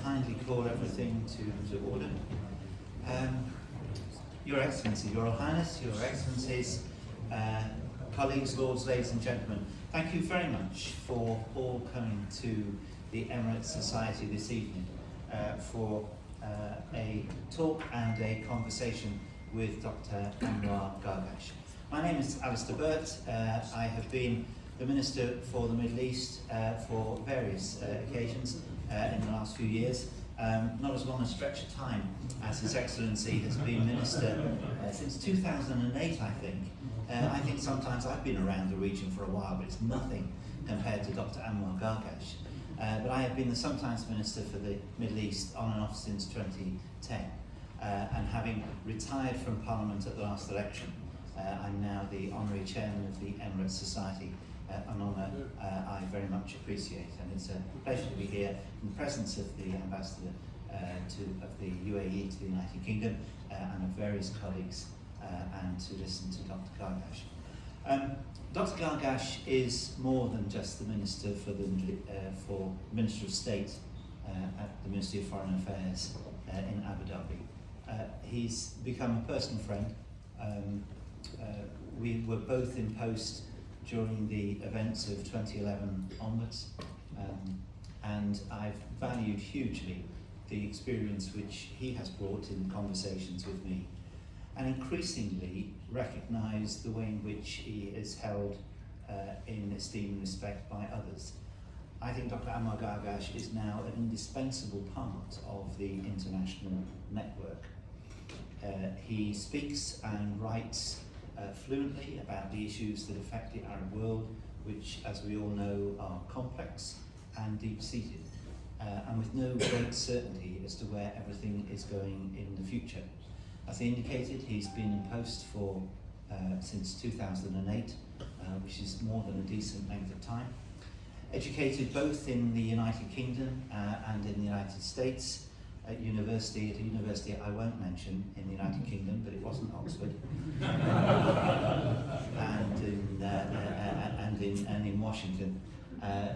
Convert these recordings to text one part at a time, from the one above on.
kindly call everything to order. Your Excellency, Your Royal Highness, Your Excellencies, colleagues, lords, ladies and gentlemen, thank you very much for all coming to the Emirates Society this evening for a talk and a conversation with Dr. Anwar Gargash. My name is Alistair Burt. I have been the Minister for the Middle East for various occasions in the last few years. Not as long a stretch of time as His Excellency has been Minister since 2008, I think. I think sometimes I've been around the region for a while, but it's nothing compared to Dr. Anwar Gargash. But I have been the sometimes Minister for the Middle East on and off since 2010. And having retired from Parliament at the last election, I'm now the Honorary Chairman of the Emirates Society, an honour I very much appreciate, and it's a pleasure to be here in the presence of the Ambassador of the UAE to the United Kingdom and of various colleagues and to listen to Dr. Gargash. Dr. Gargash is more than just the Minister for Minister of State at the Ministry of Foreign Affairs in Abu Dhabi. He's become a personal friend. We were both in post during the events of 2011 onwards, and I've valued hugely the experience which he has brought in conversations with me, and increasingly recognised the way in which he is held in esteem and respect by others. I think Dr. Anwar Gargash is now an indispensable part of the international network. He speaks and writes fluently about the issues that affect the Arab world, which, as we all know, are complex and deep-seated, and with no great certainty as to where everything is going in the future. As he indicated, he's been in post for since 2008, which is more than a decent length of time. Educated both in the United Kingdom and in the United States, at a university I won't mention in the United Kingdom, but it wasn't Oxford, and in Washington.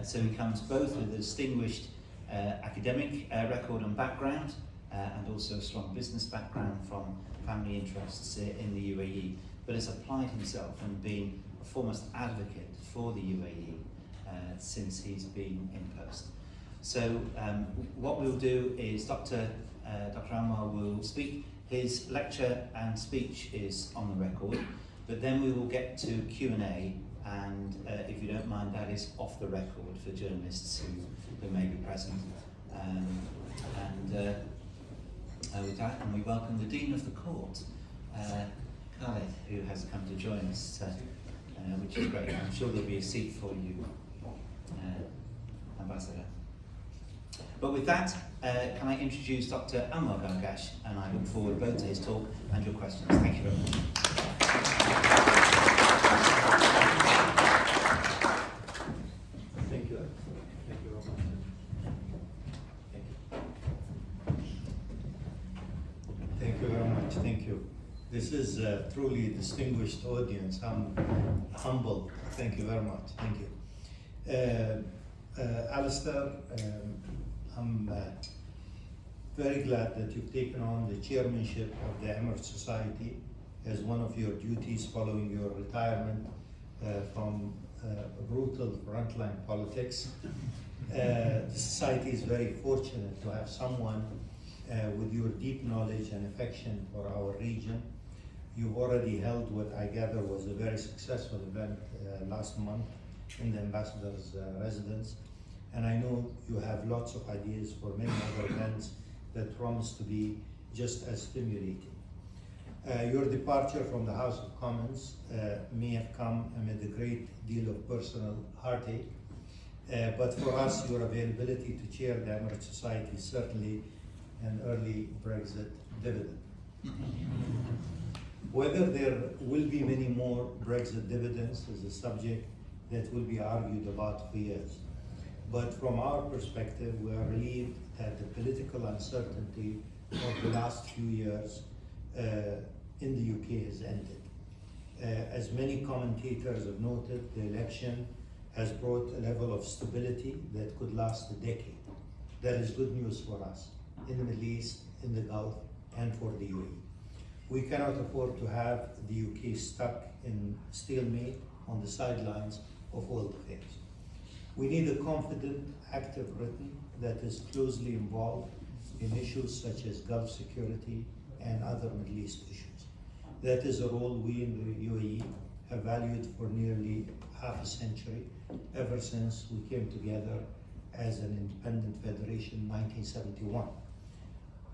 So he comes both with a distinguished academic record and background, and also a strong business background from family interests in the UAE, but has applied himself and been a foremost advocate for the UAE since he's been in post. So what we'll do is Dr. Anwar will speak. His lecture and speech is on the record, but then we will get to Q&A, and if you don't mind, that is off the record for journalists who may be present. With that, and we welcome the Dean of the Court, Khaled, who has come to join us, which is great. I'm sure there'll be a seat for you, Ambassador. But with that, can I introduce Dr. Anwar Gargash, and I look forward both to his talk and your questions. Thank you very much. Thank you. Thank you very much. Thank you. Thank you very much. Thank you. This is a truly distinguished audience. I'm humbled. Thank you very much. Thank you. Alistair, I'm very glad that you've taken on the chairmanship of the Emirates Society as one of your duties following your retirement from brutal frontline politics. The Society is very fortunate to have someone with your deep knowledge and affection for our region. You've already held what I gather was a very successful event last month in the ambassador's residence. And I know you have lots of ideas for many other events that promise to be just as stimulating. Your departure from the House of Commons may have come amid a great deal of personal heartache, but for us, your availability to chair the Emirates Society is certainly an early Brexit dividend. Whether there will be many more Brexit dividends is a subject that will be argued about for years. But from our perspective, we are relieved that the political uncertainty of the last few years in the UK has ended. As many commentators have noted, the election has brought a level of stability that could last a decade. that is good news for us in the Middle East, in the Gulf, and for the UAE. We cannot afford to have the UK stuck in stalemate on the sidelines of world affairs. We need a confident, active Britain that is closely involved in issues such as Gulf security and other Middle East issues. That is a role we in the UAE have valued for nearly half a century, ever since we came together as an independent federation in 1971.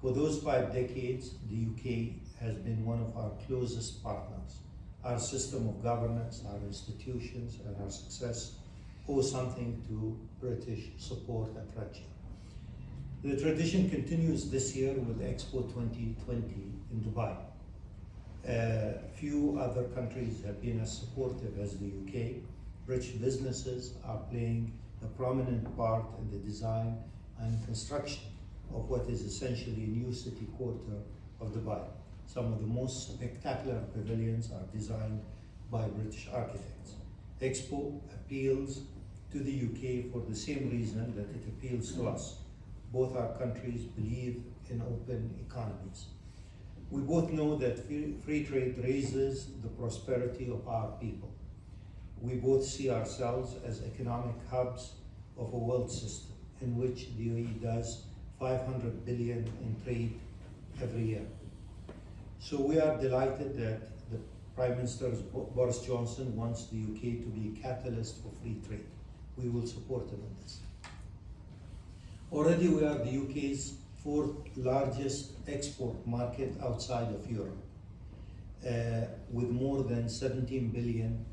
For those 5 decades, the UK has been one of our closest partners. Our system of governance, our institutions, and our success owe something to British support and friendship. The tradition continues this year with Expo 2020 in Dubai. Few other countries have been as supportive as the UK. British businesses are playing a prominent part in the design and construction of what is essentially a new city quarter of Dubai. Some of the most spectacular pavilions are designed by British architects. Expo appeals to the UK for the same reason that it appeals to us. Both our countries believe in open economies. We both know that free trade raises the prosperity of our people. We both see ourselves as economic hubs of a world system in which the UAE does 500 billion in trade every year. So we are delighted that the Prime Minister Boris Johnson wants the UK to be a catalyst for free trade. We will support him in this. Already we are the UK's 4th largest export market outside of Europe, with more than 17 billion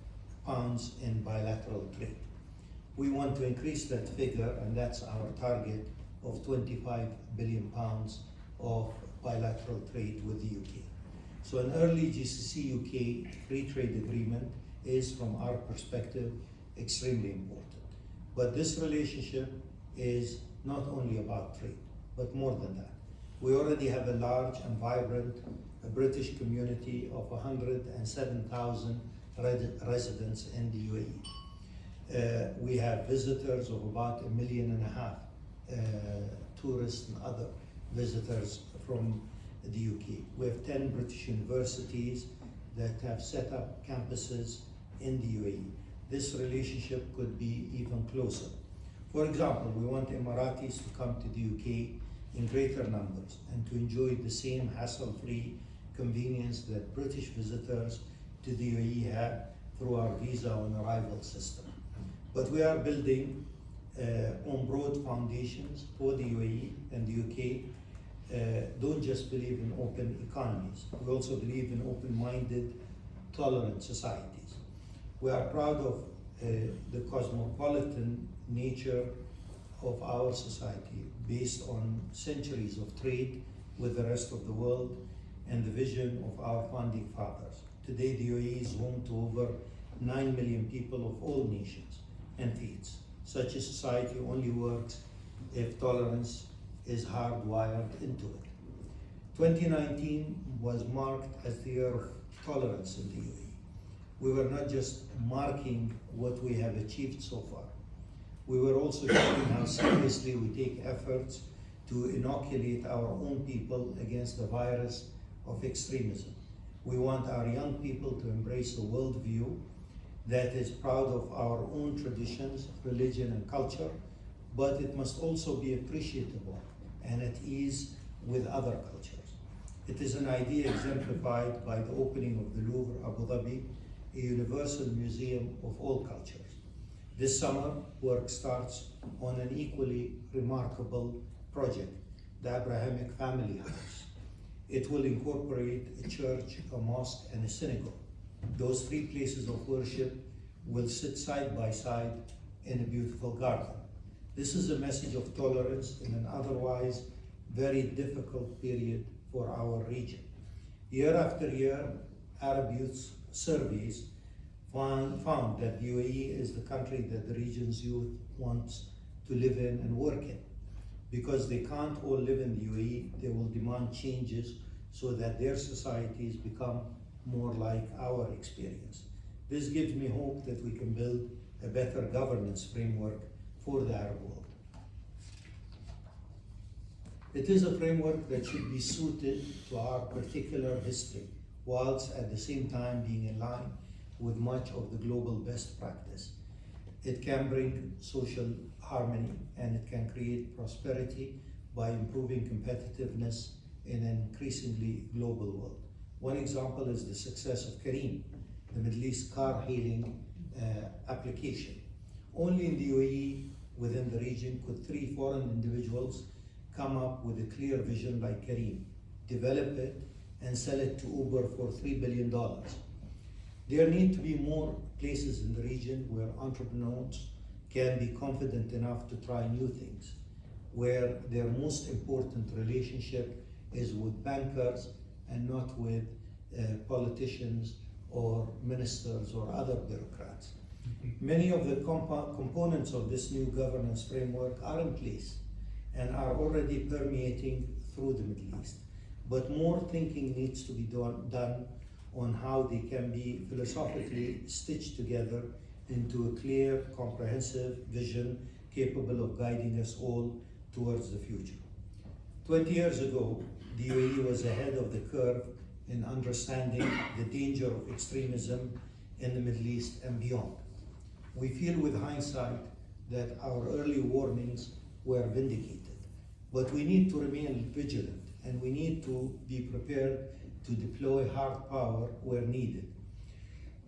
pounds in bilateral trade. We want to increase that figure, and that's our target of 25 billion pounds of bilateral trade with the UK. So an early GCC-UK free trade agreement is, from our perspective, extremely important. But this relationship is not only about trade, but more than that. We already have a large and vibrant British community of 107,000 residents in the UAE. We have visitors of about 1.5 million, tourists and other visitors from the UK. We have 10 British universities that have set up campuses in the UAE. This relationship could be even closer. For example, we want Emiratis to come to the UK in greater numbers and to enjoy the same hassle-free convenience that British visitors to the UAE have through our visa on arrival system. But we are building on broad foundations for the UAE and the UK. Don't just believe in open economies. We also believe in open-minded, tolerant societies. We are proud of the cosmopolitan nature of our society based on centuries of trade with the rest of the world and the vision of our founding fathers. Today, the UAE is home to over 9 million people of all nations and faiths. Such a society only works if tolerance is hardwired into it. 2019 was marked as the year of tolerance in the UAE. We were not just marking what we have achieved so far. We were also showing how seriously we take efforts to inoculate our own people against the virus of extremism. We want our young people to embrace a worldview that is proud of our own traditions, religion, and culture, but it must also be appreciable and at ease with other cultures. It is an idea exemplified by the opening of the Louvre, Abu Dhabi, a universal museum of all cultures. This summer, work starts on an equally remarkable project, the Abrahamic Family House. It will incorporate a church, a mosque, and a synagogue. Those 3 places of worship will sit side by side in a beautiful garden. This is a message of tolerance in an otherwise very difficult period for our region. Year after year, Arab youth surveys found that the UAE is the country that the region's youth wants to live in and work in. Because they can't all live in the UAE, they will demand changes so that their societies become more like our experience. This gives me hope that we can build a better governance framework for the Arab world. It is a framework that should be suited to our particular history, whilst at the same time being in line with much of the global best practice. It can bring social harmony and it can create prosperity by improving competitiveness in an increasingly global world. One example is the success of Careem, the Middle East car hailing application. Only in the UAE, within the region, could 3 foreign individuals come up with a clear vision like Careem, develop it, and sell it to Uber for $3 billion. There need to be more places in the region where entrepreneurs can be confident enough to try new things, where their most important relationship is with bankers and not with politicians or ministers or other bureaucrats. Many of the components of this new governance framework are in place and are already permeating through the Middle East. But more thinking needs to be done on how they can be philosophically stitched together into a clear, comprehensive vision capable of guiding us all towards the future. 20 years ago, the UAE was ahead of the curve in understanding the danger of extremism in the Middle East and beyond. We feel with hindsight that our early warnings were vindicated, but we need to remain vigilant and we need to be prepared to deploy hard power where needed.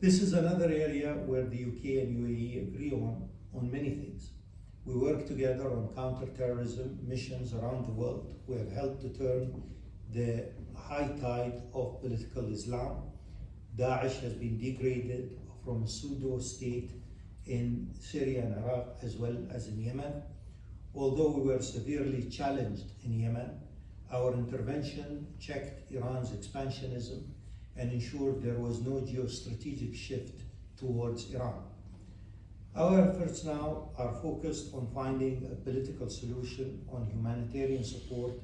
This is another area where the UK and UAE agree on many things. We work together on counter-terrorism missions around the world. We have helped to turn the high tide of political Islam. Daesh has been degraded from a pseudo-state in Syria and Iraq as well as in Yemen. Although we were severely challenged in Yemen, our intervention checked Iran's expansionism and ensured there was no geostrategic shift towards Iran. Our efforts now are focused on finding a political solution, on humanitarian support,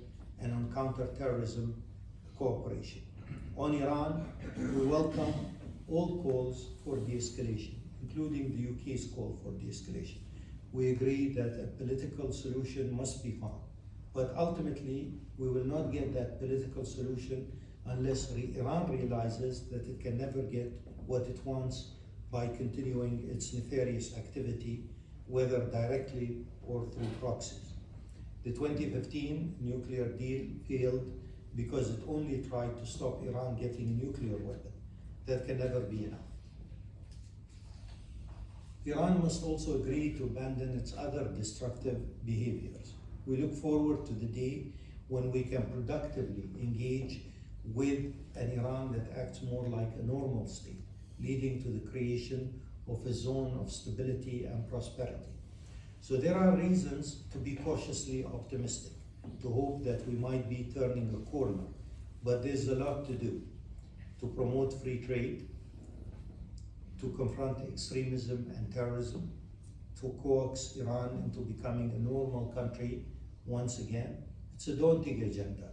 and on counter-terrorism cooperation. On Iran, we welcome all calls for de-escalation, including the UK's call for de-escalation. We agree that a political solution must be found, but ultimately we will not get that political solution unless Iran realizes that it can never get what it wants by continuing its nefarious activity, whether directly or through proxies. The 2015 nuclear deal failed because it only tried to stop Iran getting a nuclear weapon. That can never be enough. Iran must also agree to abandon its other destructive behaviors. We look forward to the day when we can productively engage with an Iran that acts more like a normal state, leading to the creation of a zone of stability and prosperity. So there are reasons to be cautiously optimistic, to hope that we might be turning a corner, but there's a lot to do to promote free trade, to confront extremism and terrorism, to coax Iran into becoming a normal country once again. It's a daunting agenda.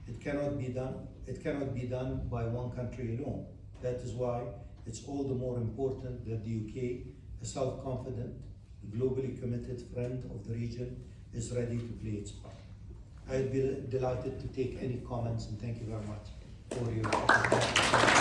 It cannot be done. It cannot be done by one country alone. That is why it's all the more important that the UK, a self-confident, globally committed friend of the region, is ready to play its part. I'd be delighted to take any comments, and thank you very much for your attention.